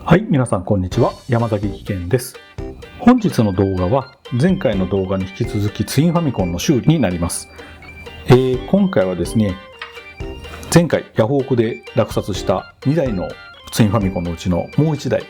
はい、皆さんこんにちは。山崎技研です。本日の動画は前回の動画に引き続きツインファミコンの修理になります。今回はですね、前回ヤフオクで落札した2台のツインファミコンのうちのもう1台、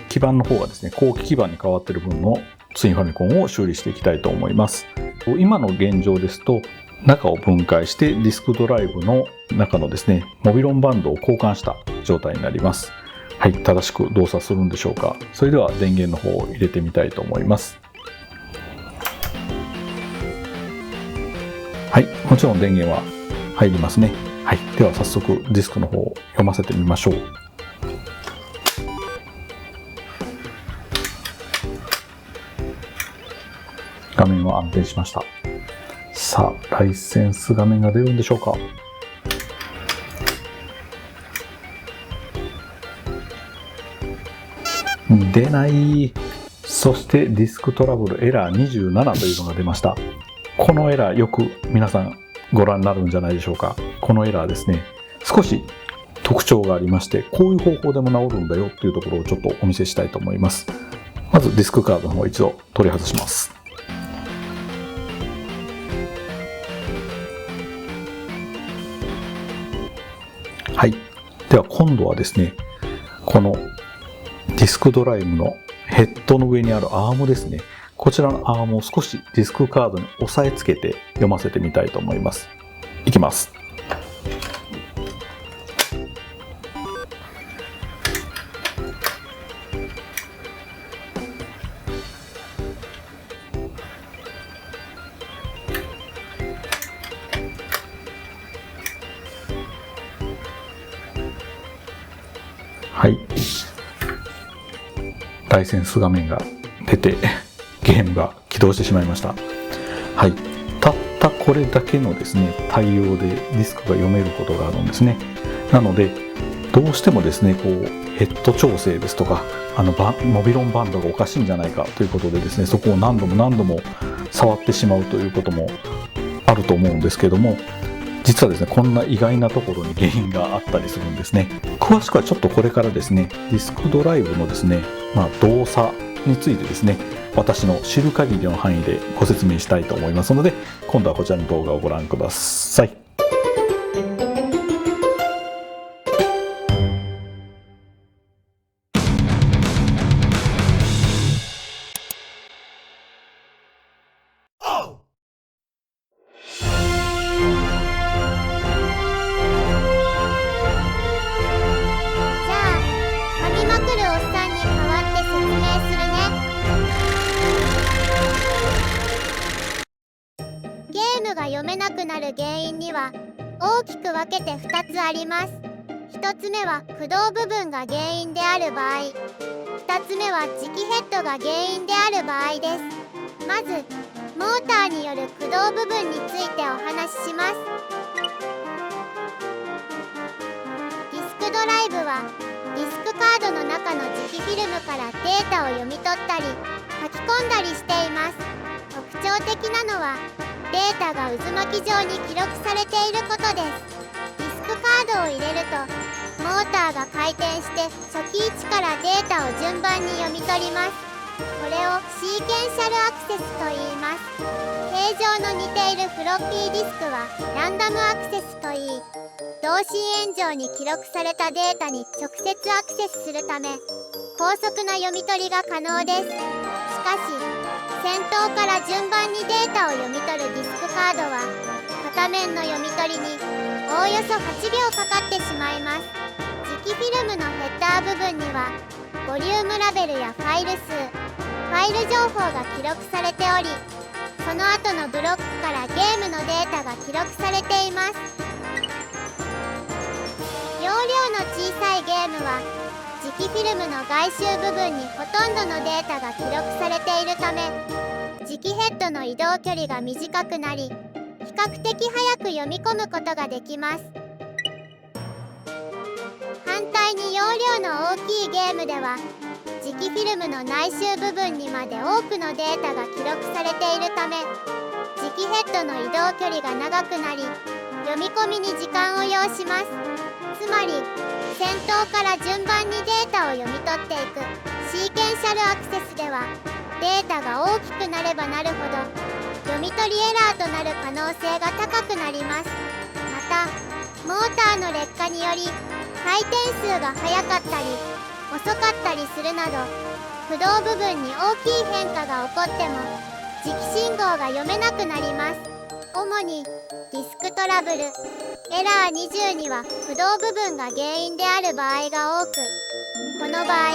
基板の方がですね、後期基板に変わっている分のツインファミコンを修理していきたいと思います。今の現状ですと、中を分解してディスクドライブの中のですね、モビロンバンドを交換した状態になります。はい、正しく動作するんでしょうか。それでは電源の方を入れてみたいと思います。はい、もちろん電源は入りますね。はい、では早速ディスクの方を読ませてみましょう。画面は安定しました。さあ、ライセンス画面が出るんでしょうか。出ない。そしてディスクトラブルエラー27というのが出ました。このエラーよく皆さんご覧になるんじゃないでしょうか。このエラーですね、少し特徴がありまして、こういう方法でも治るんだよというところをちょっとお見せしたいと思います。まずディスクカードの方を一度取り外します。はい、では今度はですね、このディスクドライブのヘッドの上にあるアームですね。こちらのアームを少しディスクカードに押さえつけて読ませてみたいと思います。いきます。はい。ライセンス画面が出てゲームが起動してしまいました。はい、たったこれだけのですね対応でディスクが読めることがあるんですね。なのでどうしてもですねこうヘッド調整ですとかモビロンバンドがおかしいんじゃないかということでですね、そこを何度も触ってしまうということもあると思うんですけども、実はですねこんな意外なところに原因があったりするんですね。詳しくはちょっとこれからですねディスクドライブのですね、動作についてですね私の知る限りの範囲でご説明したいと思いますので、今度はこちらの動画をご覧ください。ゲームが読めなくなる原因には大きく分けて2つあります。1つ目は駆動部分が原因である場合、2つ目は磁気ヘッドが原因である場合です。まずモーターによる駆動部分についてお話しします。ディスクドライブはディスクカードの中の磁気フィルムからデータを読み取ったり書き込んだりしています。特徴的なのはデータが渦巻き状に記録されていることです。ディスクカードを入れるとモーターが回転して初期位置からデータを順番に読み取ります。これをシーケンシャルアクセスと言います。形状の似ているフロッピーディスクはランダムアクセスといい、同心円状に記録されたデータに直接アクセスするため高速な読み取りが可能です。しかし先頭から順番にデータを読み取るディスクカードは片面の読み取りにおおよそ8秒かかってしまいます。磁気フィルムのヘッダー部分にはボリュームラベルやファイル数、ファイル情報が記録されており、その後のブロックからゲームのデータが記録されています。容量の小さいゲームは磁気フィルムの外周部分にほとんどのデータが記録されているため、磁気ヘッドの移動距離が短くなり、比較的早く読み込むことができます。反対に容量の大きいゲームでは磁気フィルムの内周部分にまで多くのデータが記録されているため、磁気ヘッドの移動距離が長くなり、読み込みに時間を要します。つまり先頭から順番にデータを読み取っていくシーケンシャルアクセスでは、データが大きくなればなるほど読み取りエラーとなる可能性が高くなります。またモーターの劣化により回転数が速かったり遅かったりするなど、駆動部分に大きい変化が起こっても磁気信号が読めなくなります。主にディスクトラブル、エラー20には駆動部分が原因である場合が多く、この場合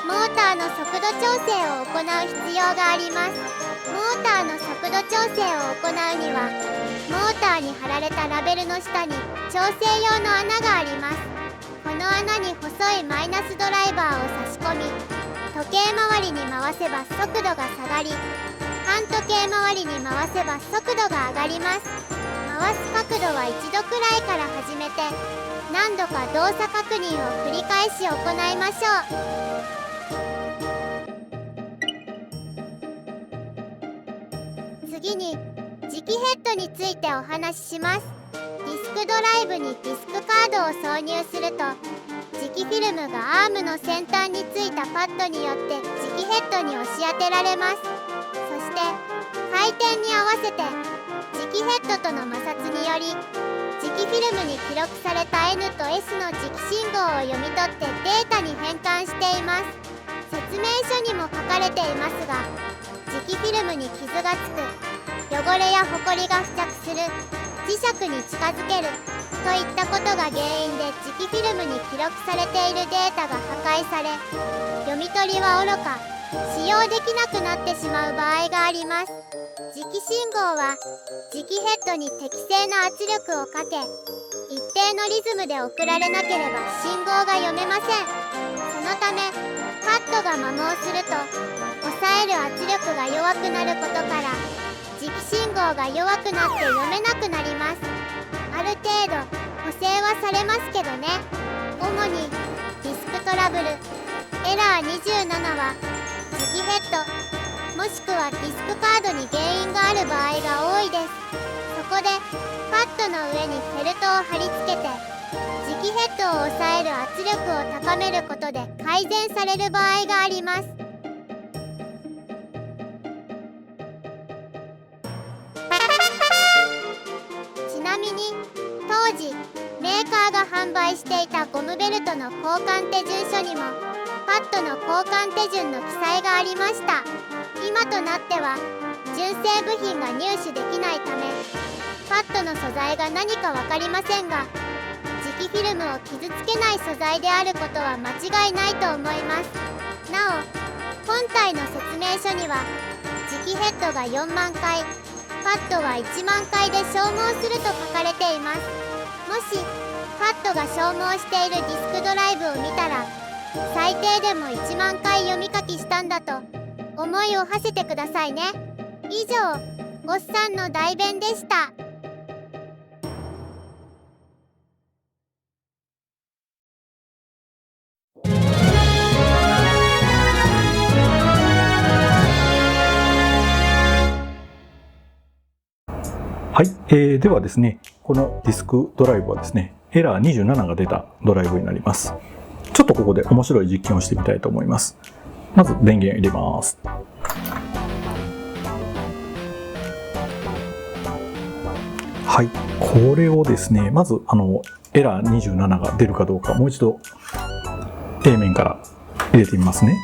モーターの速度調整を行う必要があります。モーターの速度調整を行うには、モーターに貼られたラベルの下に調整用の穴があります。この穴に細いマイナスドライバーを差し込み、時計回りに回せば速度が下がり、半時計回りに回せば速度が上がります。回す角度は1度くらいから始めて、何度か動作確認を繰り返し行いましょう。次に磁気ヘッドについてお話しします。ディスクドライブにディスクカードを挿入すると、磁気フィルムがアームの先端についたパッドによって磁気ヘッドに押し当てられます。そして回転に合わせて磁気ヘッドとの摩擦により、磁気フィルムに記録された N と S の磁気信号を読み取ってデータに変換しています。説明書にも書かれていますが、磁気フィルムに傷がつく、汚れやホコリが付着する、磁石に近づけるといったことが原因で磁気フィルムに記録されているデータが破壊され、読み取りはおろか使用できなくなってしまう場合があります。磁気信号は磁気ヘッドに適正な圧力をかけ、一定のリズムで送られなければ信号が読めません。そのためパッドが摩耗すると抑える圧力が弱くなることから、磁気信号が弱くなって読めなくなります。ある程度補正はされますけどね。主にディスクトラブル、エラー27は磁気ヘッドもしくはディスクカードに原因がある場合が多いです。そこでパッドの上にフェルトを貼り付けて、磁気ヘッドを抑える圧力を高めることで改善される場合があります。ちなみに当時メーカーが販売していたゴムベルトの交換手順書にもパッドの交換手順の記載がありました。今となっては純正部品が入手できないため、パッドの素材が何か分かりませんが、磁気フィルムを傷つけない素材であることは間違いないと思います。なお本体の説明書には磁気ヘッドが4万回、パッドは1万回で消耗すると書かれています。もしパッドが消耗しているディスクドライブを見たら、最低でも1万回読み書きしたんだと思いを馳せてくださいね。以上、おっさんの代弁でした。はい、ではですね、このディスクドライブはですね、エラー27が出たドライブになります。ちょっとここで面白い実験をしてみたいと思います。まず電源入れます。はい、これをですね、まずエラー27が出るかどうか、もう一度 A 面から入れてみますね。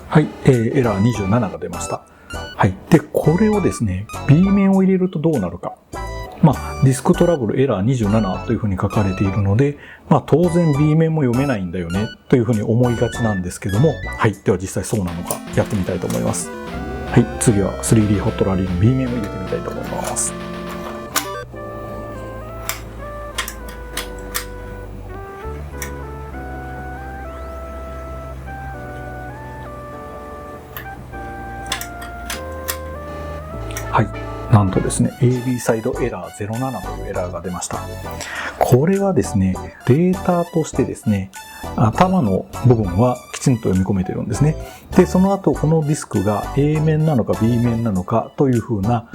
はい、エラー27が出ました。はい。で、これをですね、B 面を入れるとどうなるか。ディスクトラブルエラー27というふうに書かれているので、当然 B 面も読めないんだよね、というふうに思いがちなんですけども、はい。では実際そうなのか、やってみたいと思います。はい。次は 3D ホットラリーの B 面を入れてみたいと思います。はい。なんとですね AB サイドエラー07というエラーが出ました。これはですねデータとしてですね頭の部分はきちんと読み込めてるんですね。でその後このディスクが A 面なのか B 面なのかというふうな、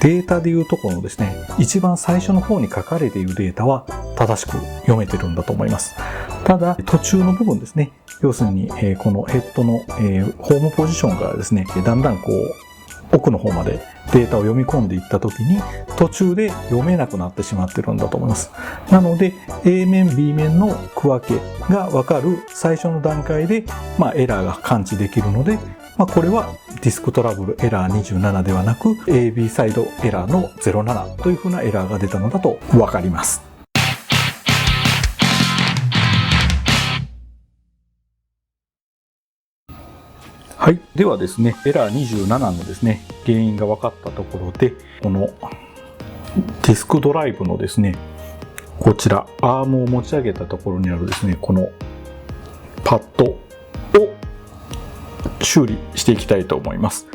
データでいうところのですね一番最初の方に書かれているデータは正しく読めてるんだと思います。ただ途中の部分ですね、要するにこのヘッドのホームポジションからですねだんだんこう奥の方までデータを読み込んでいった時に途中で読めなくなってしまってるんだと思います。なので A 面 B 面の区分けが分かる最初の段階で、エラーが感知できるので、これはディスクトラブルエラー27ではなく AB サイドエラーの07というふうなエラーが出たのだと分かります。はい。ではですね、エラー27のですね、原因が分かったところで、このディスクドライブのですね、こちら、アームを持ち上げたところにあるですね、このパッドを修理していきたいと思います。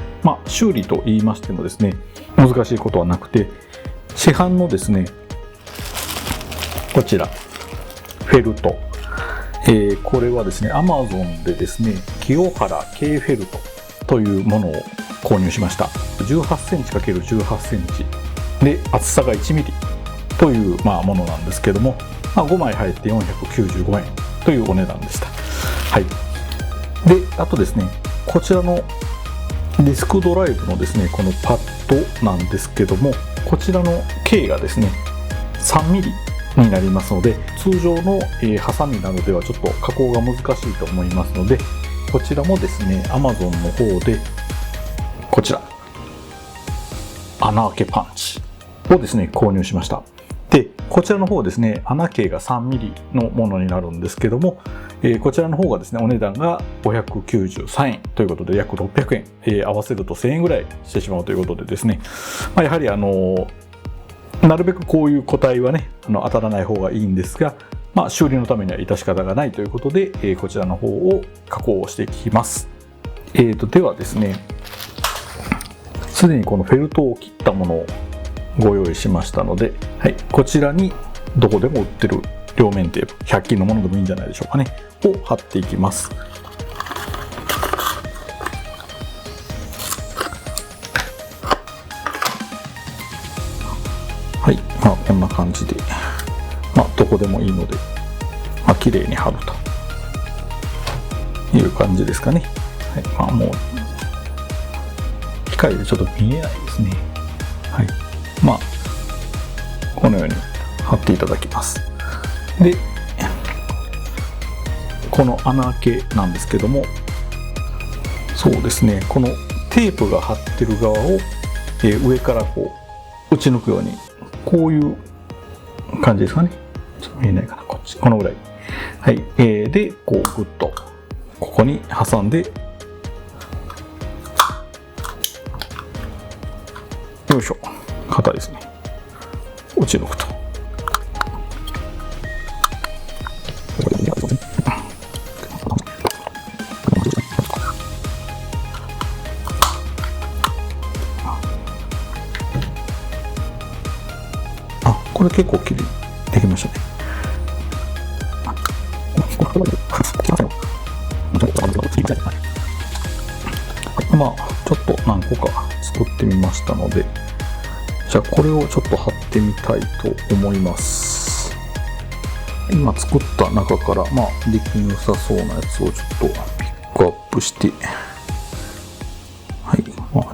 修理と言いましてもですね、難しいことはなくて、市販のですね、こちら、フェルト。これはですね Amazon でですね清原 K フェルトというものを購入しました。18センチ ×18 センチで厚さが1ミリというものなんですけども、5枚入って495円というお値段でした。はい。であとですねこちらのディスクドライブのですねこのパッドなんですけども、こちらの径がですね3ミリになりますので、通常のハサミなどではちょっと加工が難しいと思いますので、こちらもですね Amazon の方でこちら穴開けパンチをですね購入しました。でこちらの方ですね穴径が 3mm のものになるんですけども、こちらの方がですねお値段が593円ということで約600円、合わせると1000円ぐらいしてしまうということでですね、やはりなるべくこういう個体はね当たらない方がいいんですが、修理のためには致し方がないということで、こちらの方を加工していきます。ではですねすでにこのフェルトを切ったものをご用意しましたので、はい、こちらにどこでも売ってる両面テープ100均のものでもいいんじゃないでしょうかねを貼っていきます。はい、こんな感じで、どこでもいいので、綺麗に貼るという感じですかね。はい、もう機械でちょっと見えないですね。はい、このように貼っていただきます。で、この穴開けなんですけども、そうですね、このテープが貼ってる側を、上からこう打ち抜くように。こういう感じですかね。ちょっと見えないかな。このぐらい。はい。で、こうグッとここに挟んで、よいしょ。硬いですね。打ち抜くと。これ結構きれいにできましたね。ちょっと何個か作ってみましたので、じゃあこれをちょっと貼ってみたいと思います。今作った中から出来の良さそうなやつをちょっとピックアップして、はい、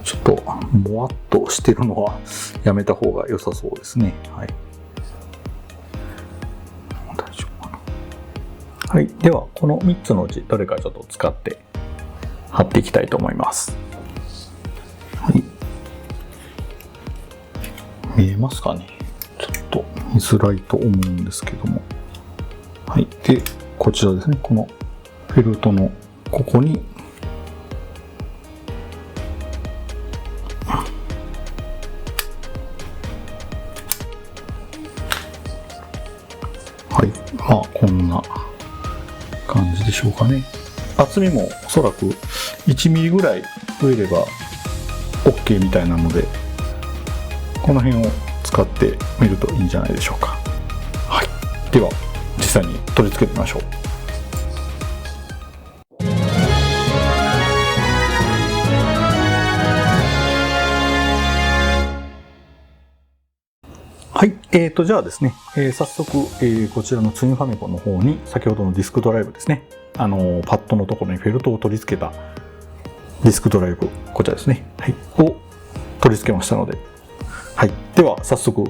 ちょっともわっとしてるのはやめた方が良さそうですね。はい。はい、ではこの3つのうちどれかちょっと使って貼っていきたいと思います。はい、見えますかね。ちょっと見づらいと思うんですけども、はい、でこちらですね、このフェルトのここにはい、こんな感じでしょうかね。厚みもおそらく1ミリぐらい増えれば OK みたいなので、この辺を使ってみるといいんじゃないでしょうか。はい、では実際に取り付けてみましょう。はい、じゃあですね、早速、こちらのツインファミコンの方に先ほどのディスクドライブですね、パッドのところにフェルトを取り付けたディスクドライブ、こちらですね、はい、を取り付けましたので、はい、では早速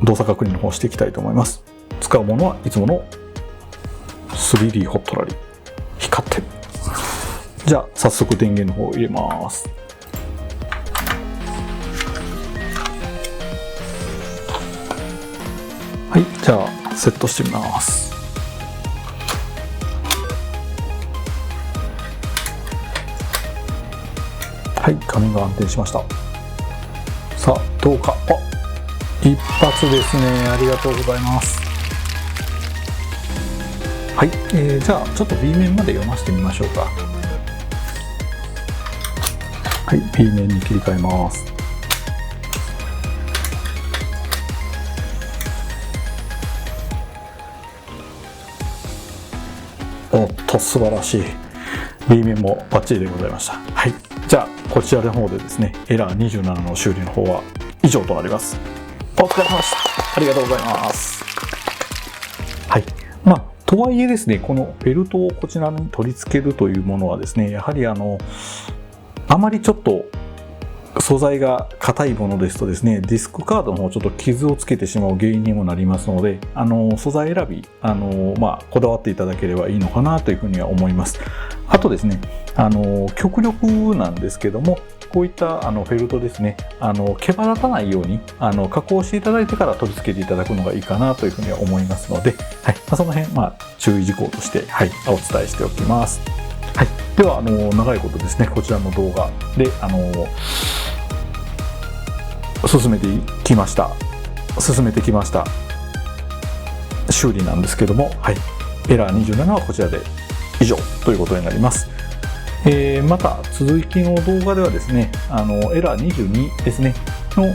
動作確認の方をしていきたいと思います。使うものはいつもの 3D ホットラリー、光ってる。じゃあ早速電源の方を入れます。はい、じゃあセットしてみます。はい、画面が安定しました。さあどうか。一発ですね。ありがとうございます。はい、じゃあちょっと B 面まで読ませてみましょうか。はい、B 面に切り替えます。おっと素晴らしい。 B 面もバッチリでございました。はい、じゃあこちらの方でですね、エラー27の修理の方は以上となります。お疲れ様でした。ありがとうございます。はい、とはいえですね、このフェルトをこちらに取り付けるというものはですね、やはりあまりちょっと素材が硬いものですとですね、ディスクカードの方ちょっと傷をつけてしまう原因にもなりますので、素材選びこだわっていただければいいのかなというふうには思います。あとですね、極力なんですけども、こういったフェルトですね、毛羽立たないように加工していただいてから取り付けていただくのがいいかなというふうには思いますので、はい、その辺注意事項として、はい、お伝えしておきます。はい、では長いことですね、こちらの動画で進めてきました修理なんですけども、はい、エラー27はこちらで以上ということになります。また続きの動画ではですね、エラー22ですねの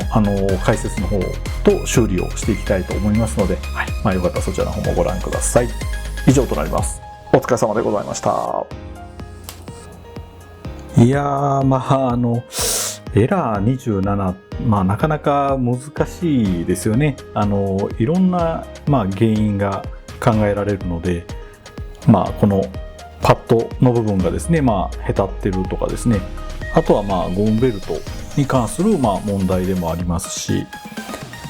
解説の方と修理をしていきたいと思いますので、はい、よかったらそちらの方もご覧ください。以上となります。お疲れ様でございました。いやー、エラー27、なかなか難しいですよね。いろんな、原因が考えられるので、このパッドの部分がですね、へたってるとかですね、あとはゴムベルトに関する問題でもありますし、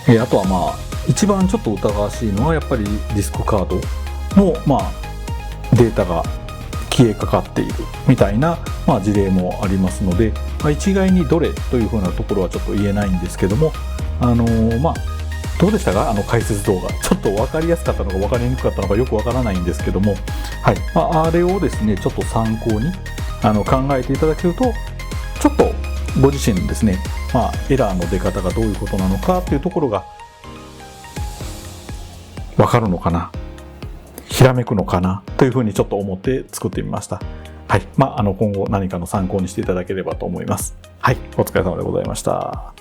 あとは一番ちょっと疑わしいのはやっぱりディスクカードのデータが消えかかっているみたいな事例もありますので、一概にどれというふうなところはちょっと言えないんですけども、どうでしたか、解説動画。ちょっと分かりやすかったのか分かりにくかったのかよく分からないんですけども、はい、あれをですねちょっと参考に考えていただけると、ちょっとご自身ですね、エラーの出方がどういうことなのかというところが分かるのかな、ひらめくのかなというふうにちょっと思って作ってみました。はい、今後何かの参考にしていただければと思います。はい、お疲れ様でございました。